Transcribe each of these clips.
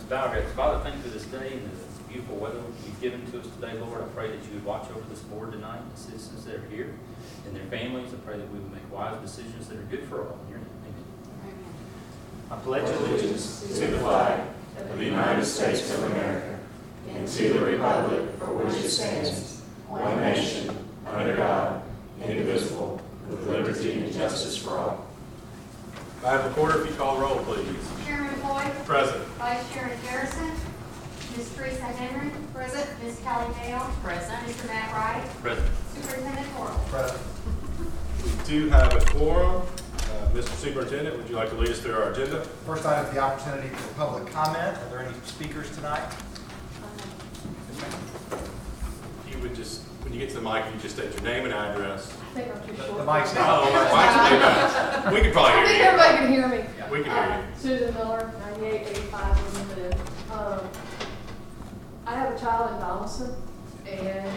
bow our heads. Father, thank you for this day and the beautiful weather you've given to us today, Lord. I pray that you would watch over this board tonight, the citizens that are here and their families. I pray that we would make wise decisions that are good for all. In your name, amen. I pledge allegiance to the flag of the United States of America and to the republic for which it stands, one nation, under God, indivisible, with liberty and justice for all. Madam Recorder, if you call roll, please. Chairman Boyd. Present. Vice Chairman Garrison. Ms. Teresa Henry. Present. Ms. Kelly Dale. Present. Mr. Matt Wright. Present. Superintendent Torrell. Present. We do have a quorum. Mr. Superintendent, would you like to lead us through our agenda? First item is the opportunity for public comment. Are there any speakers tonight? If you would just, when you get to the mic, you just state your name and address. I think I'm too short. The mic's not. Oh, mic's we can probably I hear think you. everybody can hear me. We can hear you. Susan Miller, 9885 Limited. I have a child in Donaldson, and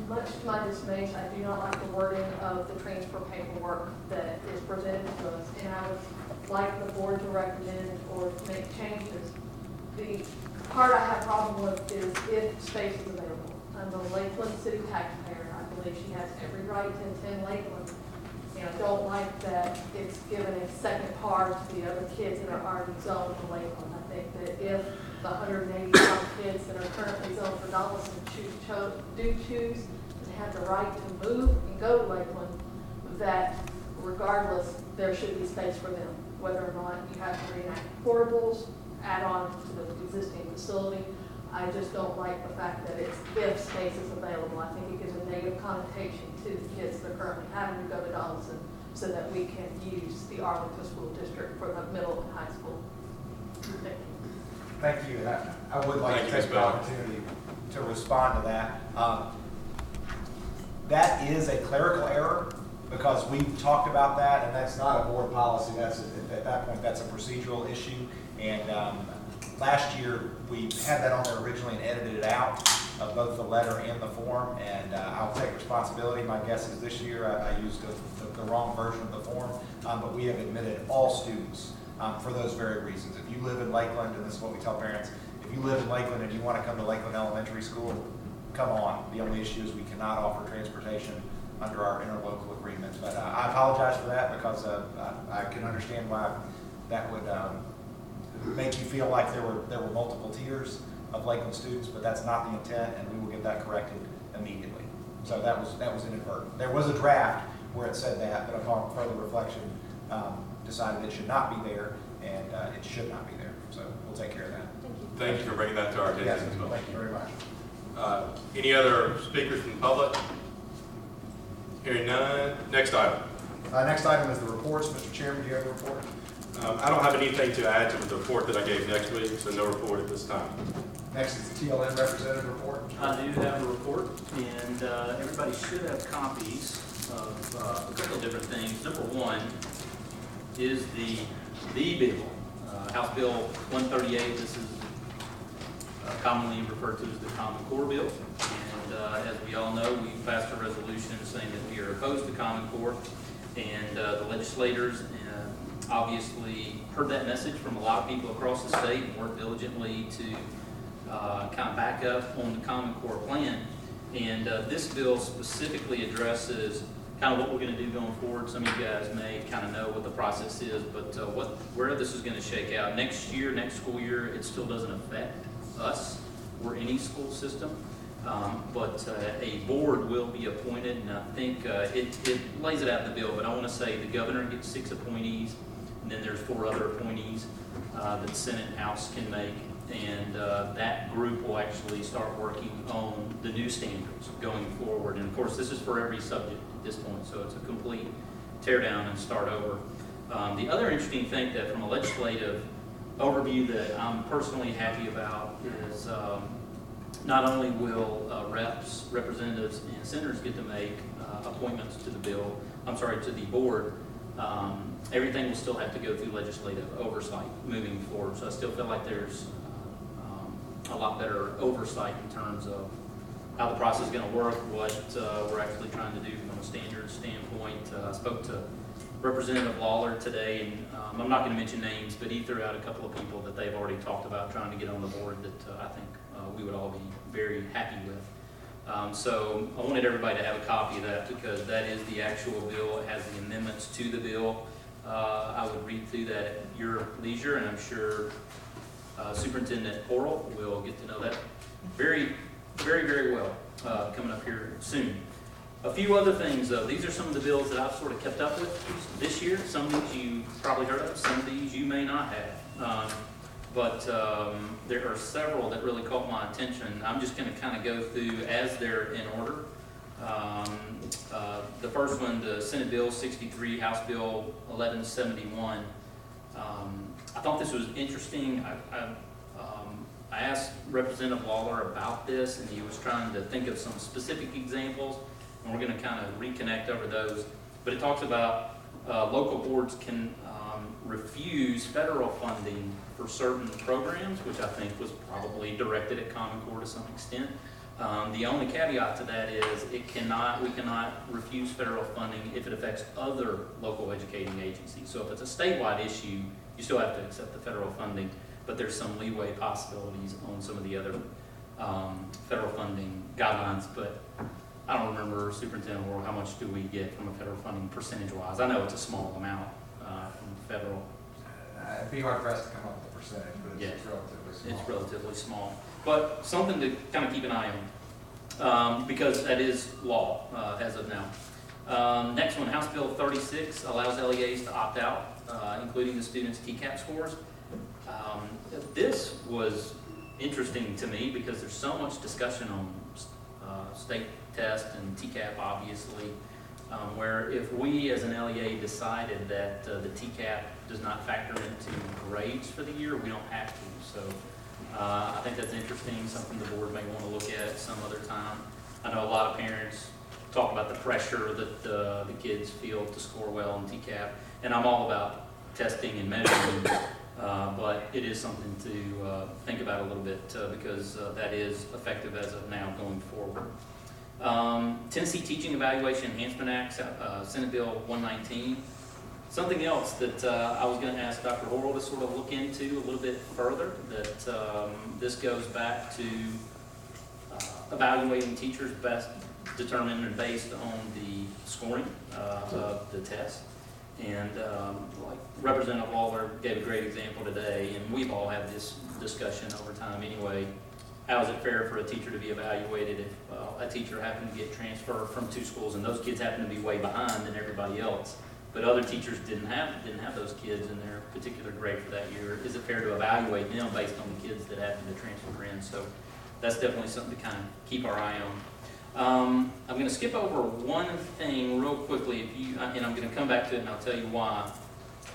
much to my dismay, I do not like the wording of the transfer paperwork that is presented to us, and I would like the board to recommend or make changes. The part I have a problem with is if space is available. I'm a Lakeland city taxpayer, and I believe she has every right to attend Lakeland. And I don't like that it's given a second part to the other kids that are already zoned for Lakeland. I think that if the 185 kids that are currently zoned for Donaldson do choose and have the right to move and go to Lakeland, that regardless, there should be space for them, whether or not you have to reenact portables, add on to the existing facility. I just don't like the fact that it's if space is available. I think it gives a negative connotation to the kids that are currently having to go to Donaldson so that we can use the Arlington School District for the middle and high school. Thank you. Thank you. I would like to take the opportunity to respond to that. That is a clerical error because we've talked about that, and that's not a board policy. That's at that point, that's a procedural issue. And last year, we had that on there originally and edited it out of both the letter and the form, and I'll take responsibility. My guess is this year I used the wrong version of the form, but we have admitted all students for those very reasons. If you live in Lakeland, and this is what we tell parents, if you live in Lakeland and you want to come to Lakeland Elementary School, come on. The only issue is we cannot offer transportation under our interlocal agreement. But I apologize for that because I can understand why that would make you feel like there were multiple tiers of Lakeland students, but that's not the intent, and we will get that corrected immediately. So that was inadvertent. There was a draft where it said that, but upon further reflection, decided it should not be there, and it should not be there. So we'll take care of that. Thank you. Thank you for bringing that to our attention Yes, as well. thank you very much. Any other speakers from the public? Hearing none. Next item. Next item is the reports. Mr. Chairman, do you have a report? I don't have anything to add to the report that I gave next week, so no report at this time. Next is the TLN representative report. I do have a report, and everybody should have copies of a couple of different things. Number one is the bill, House Bill 138. This is commonly referred to as the Common Core Bill. And as we all know, we passed a resolution saying that we are opposed to Common Core, and the legislators obviously heard that message from a lot of people across the state and worked diligently to kind of back up on the Common Core plan. And this bill specifically addresses kind of what we're going to do going forward. Some of you guys may kind of know what the process is, but where this is going to shake out. Next school year, it still doesn't affect us or any school system. But a board will be appointed, and I think it lays it out in the bill, but I want to say the governor gets 6 appointees, and then there's 4 other appointees that Senate and House can make, and that group will actually start working on the new standards going forward. And of course, this is for every subject at this point, so it's a complete tear down and start over. The other interesting thing that from a legislative overview that I'm personally happy about is not only will representatives, and senators get to make appointments to the board, everything will still have to go through legislative oversight moving forward. So I still feel like there's a lot better oversight in terms of how the process is going to work, what we're actually trying to do from a standards standpoint. I spoke to Representative Lawler today, and I'm not going to mention names, but he threw out a couple of people that they've already talked about trying to get on the board that I think we would all be very happy with. So I wanted everybody to have a copy of that because that is the actual bill. It has the amendments to the bill. I would read through that at your leisure, and I'm sure Superintendent Oral will get to know that very, very, very well coming up here soon. A few other things, though. These are some of the bills that I've sort of kept up with this year. Some of these you probably heard of. Some of these you may not have. But there are several that really caught my attention. I'm just going to kind of go through as they're in order. The first one, the Senate Bill 63, House Bill 1171. I thought this was interesting. I asked Representative Lawler about this, and he was trying to think of some specific examples, and we're going to kind of reconnect over those. But it talks about local boards can refuse federal funding for certain programs, which I think was probably directed at Common Core to some extent. The only caveat to that is we cannot refuse federal funding if it affects other local educating agencies. So if it's a statewide issue, you still have to accept the federal funding, but there's some leeway possibilities on some of the other federal funding guidelines. But I don't remember, Superintendent Worrell, how much do we get from a federal funding percentage-wise? I know it's a small amount from federal. It'd be hard for us to come up with a percentage, but it's Yeah. relatively small. It's relatively small, but something to kind of keep an eye on because that is law as of now. Next one, House Bill 36 allows LEAs to opt out, including the students' TCAP scores. This was interesting to me because there's so much discussion on state test and TCAP, obviously, where if we as an LEA decided that the TCAP does not factor into grades for the year, we don't have to. So I think that's interesting, something the board may want to look at some other time. I know a lot of parents talk about the pressure that the kids feel to score well in TCAP, and I'm all about testing and measuring, but it is something to think about a little bit because that is effective as of now going forward. Tennessee Teaching Evaluation Enhancement Act, Senate Bill 119. Something else that I was going to ask Dr. Horrell to sort of look into a little bit further, that this goes back to evaluating teachers best determined and based on the scoring of the test. And like Representative Lawler gave a great example today, and we've all had this discussion over time anyway. How is it fair for a teacher to be evaluated if a teacher happened to get transferred from two schools and those kids happen to be way behind than everybody else, but other teachers didn't have those kids in their particular grade for that year? Is it fair to evaluate them based on the kids that happen to transfer in? So that's definitely something to kind of keep our eye on. I'm going to skip over one thing real quickly, and I'm going to come back to it and I'll tell you why.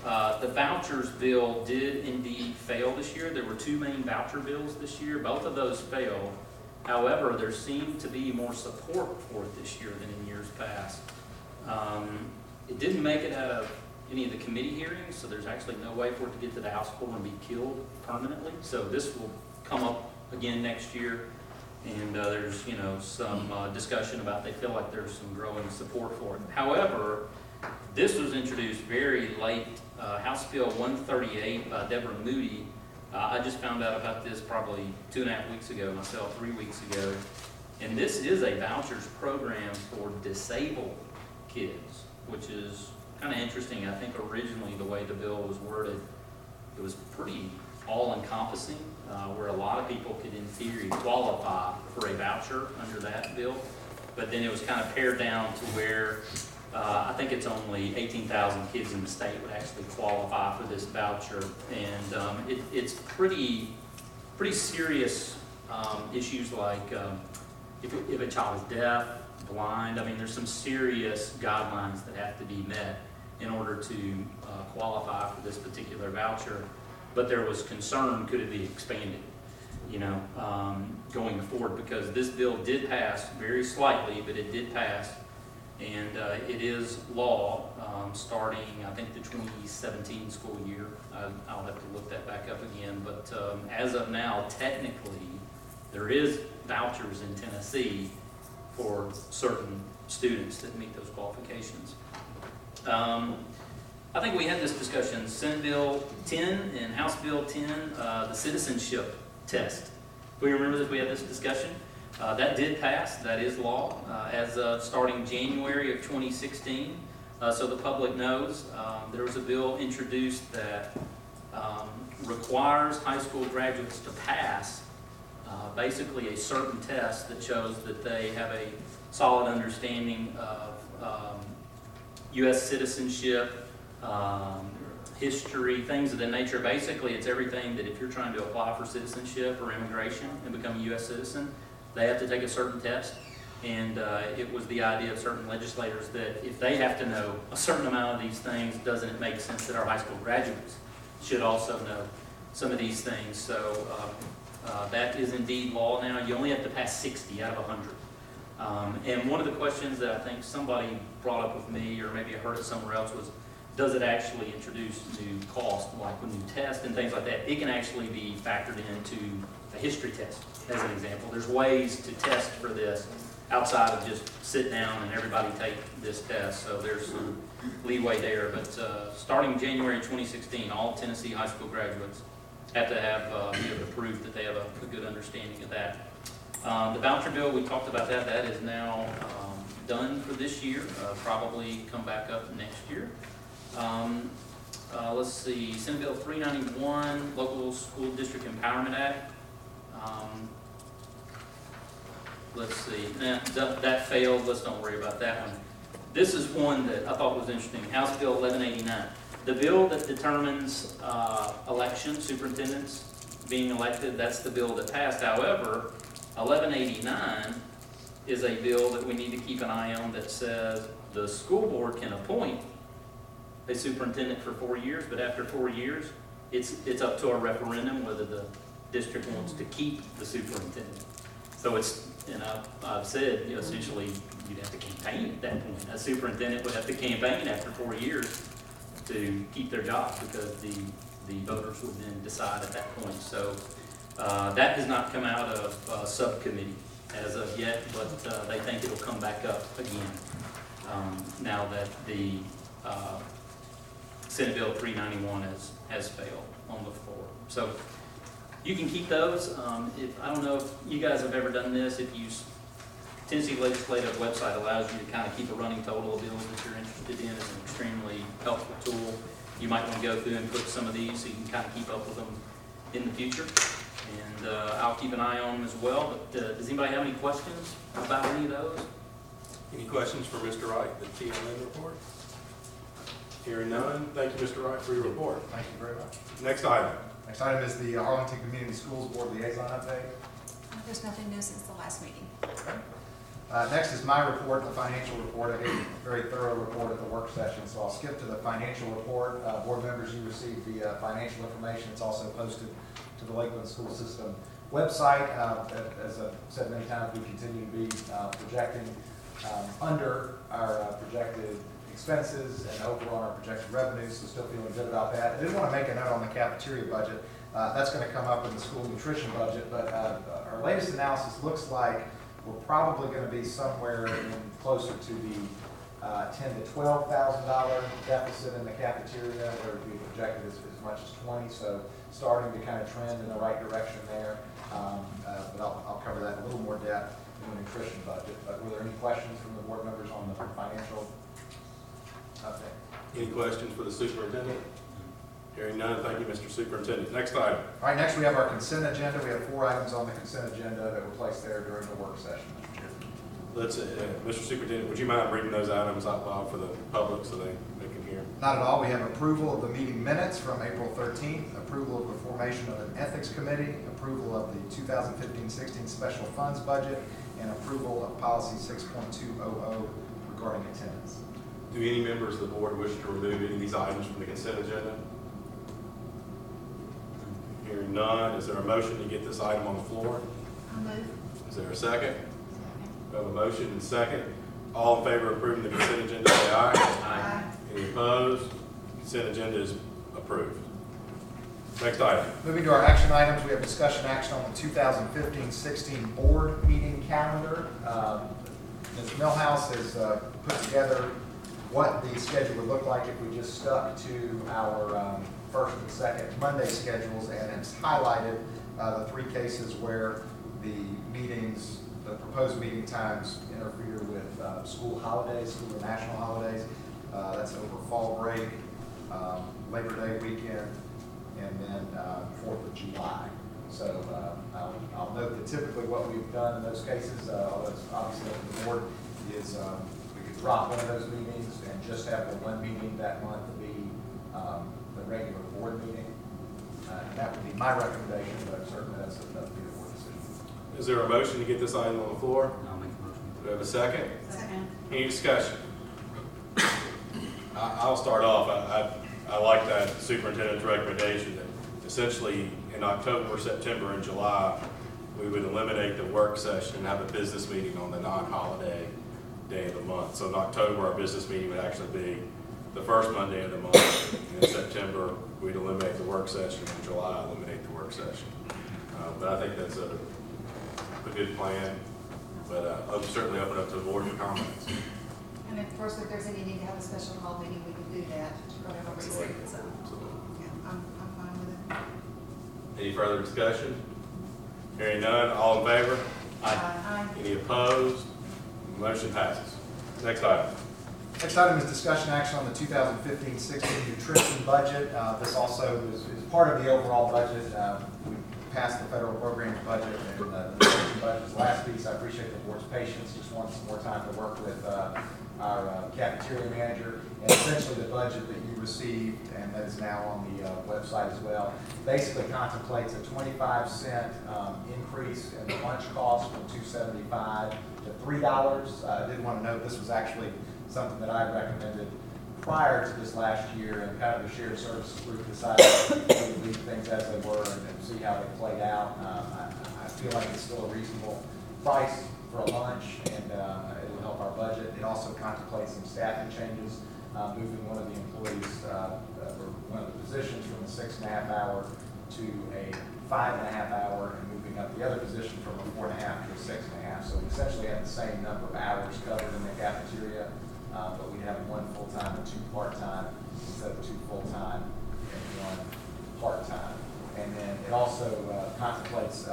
The vouchers bill did indeed fail this year. There were two main voucher bills this year. Both of those failed. However, there seemed to be more support for it this year than in years past. It didn't make it out of any of the committee hearings, so there's actually no way for it to get to the House floor and be killed permanently. So this will come up again next year. And there's, some discussion about they feel like there's some growing support for it. However, this was introduced very late. House Bill 138 by Deborah Moody. I just found out about this probably 2.5 weeks ago myself, 3 weeks ago. And this is a vouchers program for disabled kids, which is kind of interesting. I think originally the way the bill was worded, it was pretty all-encompassing, where a lot of people could in theory qualify for a voucher under that bill. But then it was kind of pared down to where I think it's only 18,000 kids in the state would actually qualify for this voucher, and it's pretty serious issues like if a child is deaf, blind. I mean, there's some serious guidelines that have to be met in order to qualify for this particular voucher. But there was concern, could it be expanded, going forward, because this bill did pass very slightly, but it did pass. And it is law starting, I think, the 2017 school year. I'll have to look that back up again. But as of now, technically, there is vouchers in Tennessee for certain students that meet those qualifications. I think we had this discussion, Senate Bill 10 and House Bill 10, the citizenship test. We remember that we had this discussion. That did pass, that is law, as of starting January of 2016. So the public knows, there was a bill introduced that requires high school graduates to pass basically a certain test that shows that they have a solid understanding of U.S. citizenship, history, things of that nature. Basically, it's everything that if you're trying to apply for citizenship or immigration and become a U.S. citizen, they have to take a certain test. And it was the idea of certain legislators that if they have to know a certain amount of these things, doesn't it make sense that our high school graduates should also know some of these things? So that is indeed law now. You only have to pass 60 out of 100. And one of the questions that I think somebody brought up with me, or maybe I heard it somewhere else, was does it actually introduce new cost, like when you test and things like that? It can actually be factored into a history test, as an example. There's ways to test for this outside of just sit down and everybody take this test, so there's some leeway there. But starting January 2016, all Tennessee high school graduates have to have be able to prove that they have a good understanding of that. The voucher bill, we talked about that. That is now done for this year, probably come back up next year. Let's see, Senate Bill 391, Local School District Empowerment Act. Let's see, that failed. Let's don't worry about that one. This is one that I thought was interesting, House Bill 1189. The bill that determines election superintendents being elected, that's the bill that passed. However, 1189 is a bill that we need to keep an eye on that says the school board can appoint a superintendent for 4 years, but after 4 years, it's up to a referendum whether the district wants to keep the superintendent. So it's, and I've said, essentially, you'd have to campaign at that point. A superintendent would have to campaign after 4 years to keep their job because the voters would then decide at that point. So that has not come out of subcommittee as of yet, but they think it'll come back up again now that the Senate Bill 391 has failed on the floor. So you can keep those. I don't know if you guys have ever done this. If you Tennessee Legislative website allows you to kind of keep a running total of bills that you're interested in. It's an extremely helpful tool. You might want to go through and put some of these so you can kind of keep up with them in the future. And I'll keep an eye on them as well. But does anybody have any questions about any of those? Any questions for Mr. Wright, the TLN report? Hearing none, thank you, Mr. Wright, for your report. Thank you very much. Next item. Next item is the Arlington Community Schools Board Liaison update. There's nothing new since the last meeting. Okay. Next is my report, the financial report. I gave a very thorough report at the work session, so I'll skip to the financial report. Board members, you received the financial information. It's also posted to the Lakeland School System website. As I've said many times, we continue to be projecting under our projected expenses and over on our projected revenues, so still feeling good about that. I did want to make a note on the cafeteria budget. That's going to come up in the school nutrition budget, but our latest analysis looks like we're probably going to be somewhere closer to the $10,000 to $12,000 deficit in the cafeteria, where we projected as much as 20, so starting to kind of trend in the right direction there. But I'll cover that in a little more depth in the nutrition budget. But were there any questions from the board members on the financial update? Any questions for the superintendent? Hearing none, thank you, Mr. Superintendent. Next item. All right, next we have our consent agenda. We have 4 items on the consent agenda that were placed there during the work session, Mr. Chairman. Let's, Mr. Superintendent, would you mind reading those items out loud for the public so they can hear? Not at all. We have approval of the meeting minutes from April 13th, approval of the formation of an ethics committee, approval of the 2015-16 special funds budget, and approval of policy 6.200 regarding attendance. Do any members of the board wish to remove any of these items from the consent agenda? Hearing none, is there a motion to get this item on the floor? I'll move. Is there a second? We have a motion and second. All in favor of approving the consent agenda, say aye. Aye. Any opposed? Consent agenda is approved. Next item. Moving to our action items, we have discussion action on the 2015-16 board meeting calendar. Ms. Millhouse has put together what the schedule would look like if we just stuck to our first and second Monday schedules, and it's highlighted the 3 cases where the meetings, the proposed meeting times interfere with school holidays, school or national holidays. That's over fall break, Labor Day weekend, and then 4th of July. So I'll note that typically what we've done in those cases, although it's obviously up to the board, is we could drop one of those meetings and just have the one meeting that month be the regular board meeting. That would be my recommendation, but certainly that's up to the board decision. Is there a motion to get this item on the floor? I'll make a motion. Do we have a second? Second. Any discussion? I'll start off. I like that superintendent's recommendation that essentially in October, September, and July, we would eliminate the work session and have a business meeting on the non-holiday day of the month. So in October, our business meeting would actually be the first Monday of the month. And in September, we'd eliminate the work session. In July, eliminate the work session. But I think that's a good plan. But I'll certainly open up to the board for comments. And of course, if there's any need to have a special call meeting, we can do that for whatever reason, so, yeah, I'm fine with it. Any further discussion? Hearing none, all in favor? Aye. Any opposed? Motion passes. Next item. Next item is discussion action on the 2015-16 nutrition budget. This also is part of the overall budget. We passed the federal programs budget and the nutrition budget is the last piece. I appreciate the board's patience. Just want some more time to work with our cafeteria manager. And essentially the budget that you received and that is now on the website as well basically contemplates a 25-cent increase in the lunch cost from $2.75 to $3. I did want to note this was actually something that I recommended prior to this last year, and kind of the shared services group decided to leave things as they were and see how they played out. I feel like it's still a reasonable price for a lunch, and it will help our budget. It also contemplates some staffing changes, moving one of the employees, or one of the positions from a 6.5 hour to a 5.5 hour, and moving up the other position from a 4.5 to a 6.5. So we essentially have the same number of hours covered in the cafeteria, but we have 1 full-time and 2 part-time instead of 2 full-time and 1 part-time. And then it also contemplates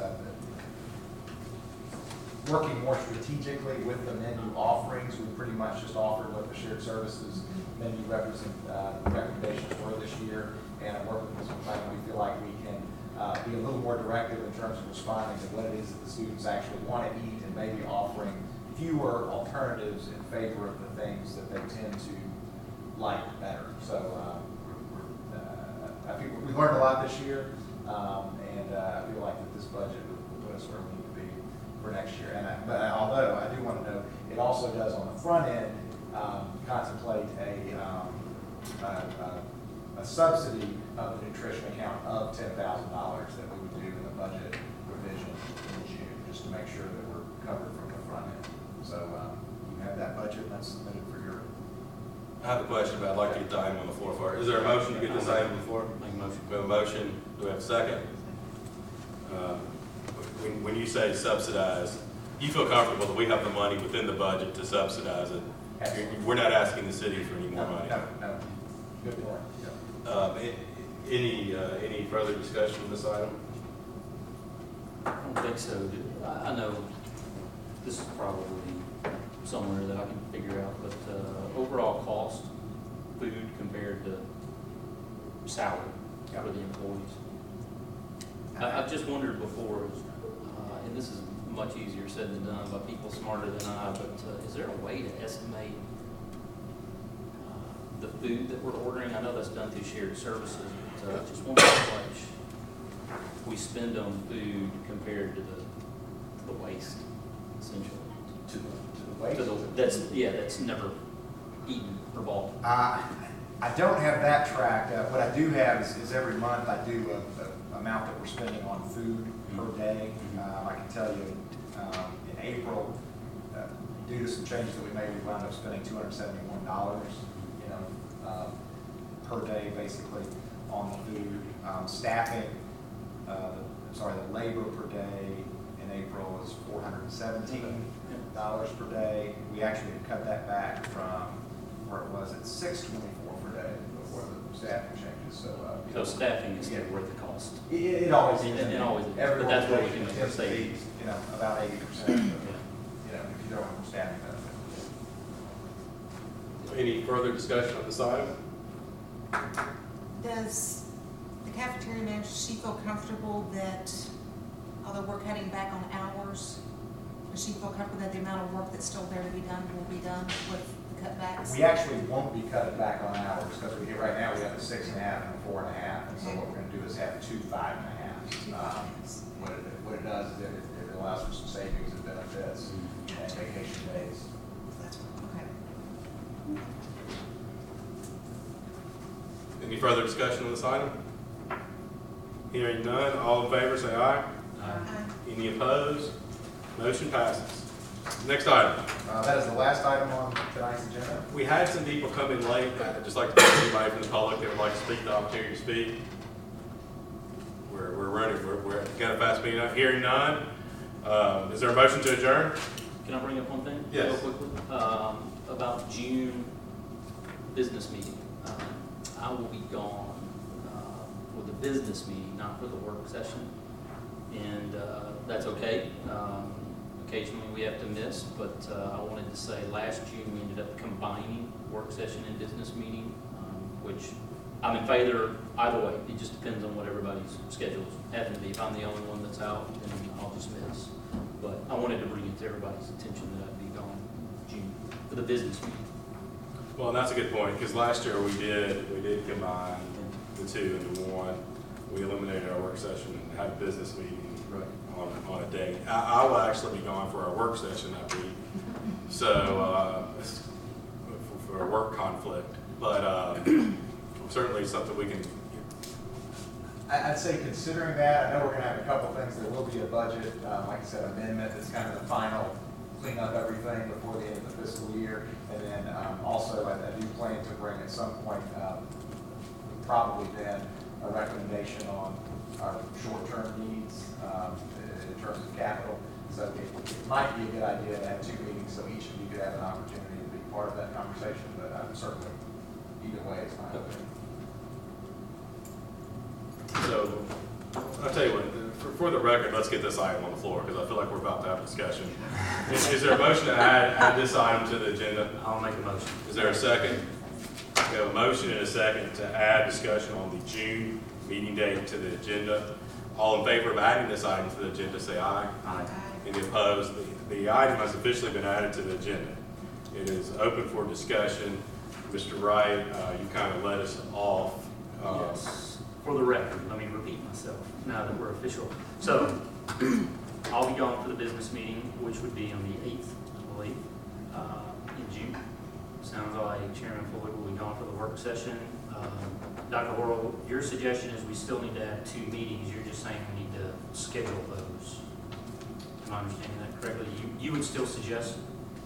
working more strategically with the menu offerings. We pretty much just offered what the shared services menu recommendations were this year, and I'm working with some plan. We feel like we can be a little more directive in terms of responding to what it is that the students actually want to eat, and maybe offering fewer alternatives in favor of the things that they tend to like better. So I think we learned a lot this year, and I feel like that this budget will put us where we need to be for next year. But although I do want to note, it also does on the front end contemplate a subsidy of the nutrition account of $10,000 that we would do in the budget revision in June, just to make sure that we're covered from the front end. So you have that budget that's submitted for your. I have a question, but I'd like to get the item on the floor first. Is there a motion to get this item on the floor? Make a motion. We have a motion. Do we have a second? When you say subsidize, you feel comfortable that we have the money within the budget to subsidize it? We're not asking the city for any more money? No. Good point. Any further discussion on this item? I don't think so. I know this is probably somewhere that I can figure out, but overall cost, food compared to salary for the employees. I've just wondered before, and this is much easier said than done by people smarter than I, but is there a way to estimate the food that we're ordering? I know that's done through shared services, but I just wonder how much we spend on food compared to the waste, essentially. To the waste? That's never eaten or bought. I don't have that tracked. What I do have is every month I do a amount that we're spending on food per day. I can tell you in April, due to some changes that we made, we wound up spending $271, per day basically on the food. Staffing, the labor per day in April was $417 per day. We actually cut that back from where it was at 624 per day before the staffing changes, so. So staffing is still worth the cost. It always is. It always is, but Everyone that's where we can tends to save. be, you know, about 80%, Yeah. you know, if you don't have staffing benefits. Any further discussion on this item? Does the cafeteria manager, does she feel comfortable that, although we're cutting back on hours, does she feel comfortable that the amount of work that's still there to be done will be done with the cutbacks? We actually won't be cutting back on hours, because right now we have a 6.5 and a 4.5, and so what we're gonna do is have 2 5.5s. What it does is it allows for some savings and benefits and vacation days. That's, okay. Any further discussion on this item? Hearing none, all in favor say aye. Any opposed? Motion passes. Next item. That is the last item on tonight's agenda. We had some people come in late. I'd just like to thank anybody from the public that would like to speak, the opportunity to speak. We're running, we're kind of fast meeting up. Hearing none. Is there a motion to adjourn? Can I bring up one thing? Yes. Real quickly? About June business meeting. I will be gone for the business meeting, not for the work session. And that's okay. Occasionally we have to miss, but I wanted to say last June we ended up combining work session and business meeting, which I'm in favor either way. It just depends on what everybody's schedules happen to be. If I'm the only one that's out, then I'll just miss. But I wanted to bring it to everybody's attention that I'd be gone June for the business meeting. Well, and that's a good point, because last year we did combine the two into one. We eliminated our work session and had a business meeting on a date. I will actually be gone for our work session that week, so for a work conflict. But certainly something we can. I'd say considering that, I know we're gonna have a couple of things. There will be a budget, like I said, amendment that's kind of the final clean up everything before the end of the fiscal year. And then also I do plan to bring at some point, probably then, a recommendation on our short-term needs in terms of capital. So it might be a good idea to have 2 meetings so each of you could have an opportunity to be part of that conversation, but certainly either way it's fine. So I'll tell you what, for the record, let's get this item on the floor because I feel like we're about to have a discussion. Is there a motion to add this item to the agenda? I'll make a motion. Is there a second? We have a motion and a second to add discussion on the June meeting date to the agenda. All in favor of adding this item to the agenda, say aye. Aye. Any opposed? The item has officially been added to the agenda. It is open for discussion. Mr. Wright, you kind of led us off. Yes. For the record, let me repeat myself now that we're official. So I'll be gone for the business meeting, which would be on the 8th, I believe, in June. Sounds like Chairman Floyd will be gone for the work session. Dr. Worrell, your suggestion is we still need to have 2 meetings. You're just saying we need to schedule those. Am I understanding that correctly? You would still suggest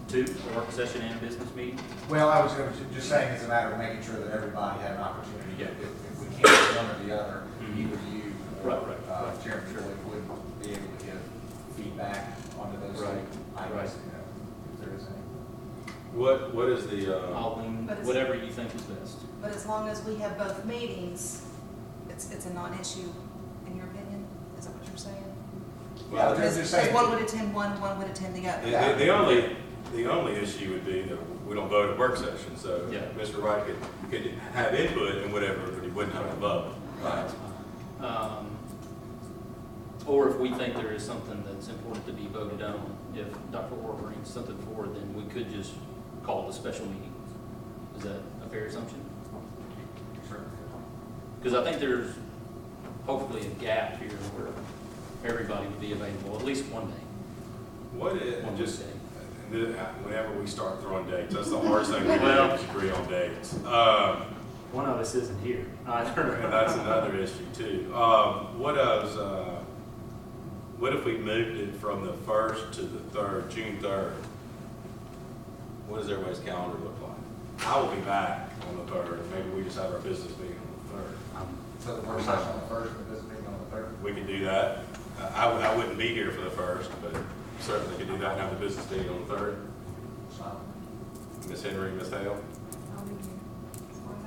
2, a work session and a business meeting? Well, I was just saying it's a matter of making sure that everybody had an opportunity. Yeah. If we can't do one or the other, either you or Right. Chairman Shirley would be able to give feedback onto those Right. items, Right. you know, if there is any. What is the, I'll lean But it's- whatever you think is best. But as long as we have both meetings, it's a non-issue, in your opinion? Is that what you're saying? Well, I'm Because just saying. one would attend one would attend the other. the only issue would be that we don't vote at work session, so Yeah. Mr. Wright could have input in whatever, but he wouldn't have to vote. Right. Or if we think there is something that's important to be voted on, if Dr. Orr brings something forward, then we could just call it a special meeting. Is that a fair assumption? Sure. Because I think there's hopefully a gap here where everybody would be available at least one day. What is, One just, day. whenever we start throwing dates, that's the hardest thing we do Well- is agree on dates. One of us isn't here either. And that's another issue too. What if we moved it from the 1st to the 3rd, June 3rd? What does everybody's calendar look like? I will be back on the 3rd. Maybe we just have our business meeting on the So the work session on the first and the business meeting on the 3rd? 3rd. We could do that. I wouldn't be here for the 1st, but certainly could do that and have the business meeting on the 3rd. Ms. Henry, Ms. Hale? I'll be here, as far as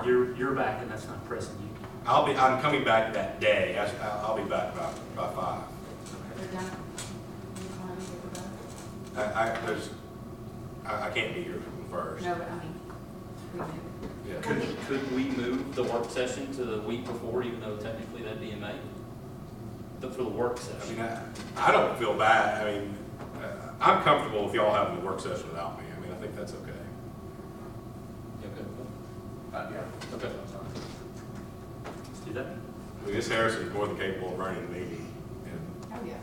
I know. You're back and that's not pressing you. I'm coming back that day. I'll be back by 5. They're done. You plan to get it done? I can't be here from the first. No, but I mean, we do. Yeah. Could we move the work session to the week before, even though technically that'd be in May? For the work I session? mean, I don't feel bad. I mean, I'm comfortable with y'all having the work session without me. I mean, I think that's okay. You okay with that? Yeah. Okay. Let's do that. I mean, Ms. Harrison is more than capable of running the meeting. And, Oh, yeah.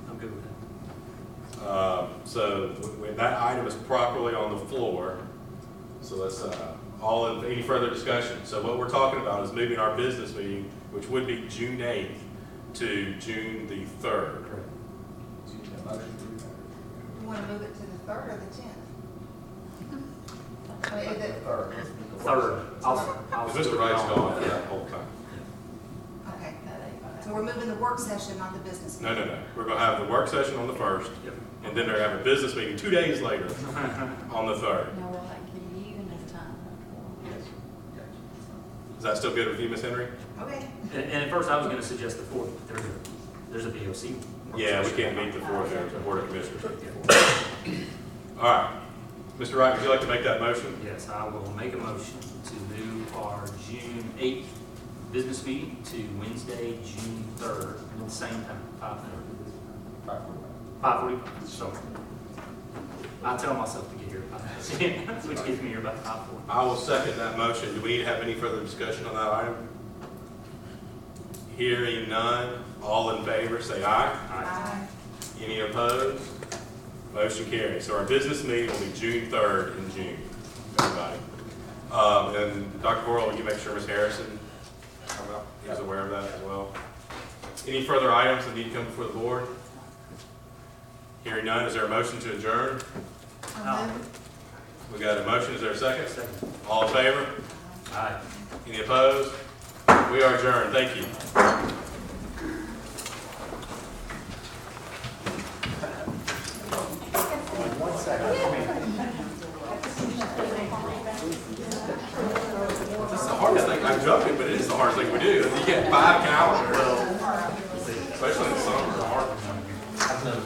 I'm good with that. so when that item is properly on the floor, so let's, any further discussion? So what we're talking about is moving our business meeting, which would be June 8th, to June the 3rd. You want to move it to the 3rd or the 10th? I mean, Third. I'll Is Mr. still Wright's be on. gone for that whole time? okay. So we're moving the work session, not the business No, meeting? no, no. We're gonna have the work session on the 1st, Yep. and then they're gonna have a business meeting 2 days later on the 3rd. No, we'll like give you enough time. Is that still good with you, Ms. Henry? Okay. And at first I was gonna suggest the 4th. There's a BOC. Yeah, we can't meet the 4th, there's a Board of Commissioners. All right. Mr. Wright, would you like to make that motion? Yes, I will make a motion to move our June 8th business meeting to Wednesday, June 3rd, at the same time, 5:30. 5:40, so I tell myself to get here at 5:30, which gets me here about 5:40. I will second that motion. Do we need to have any further discussion on that item? Hearing none, all in favor, say aye. Aye. Any opposed? Motion carries. So our business meeting will be June 3rd in June, everybody. And Dr. Boral, will you make sure Ms. Harrison is aware of that as well? Any further items that need to come before the board? Hearing none, is there a motion to adjourn? I'll move. We got a motion, is there a second? Second. All in favor? Aye. Any opposed? We are adjourned. Thank you. This is the hardest thing. I'm joking, but it is the hardest thing we do. You get 5 calendars, especially in the summer. I've known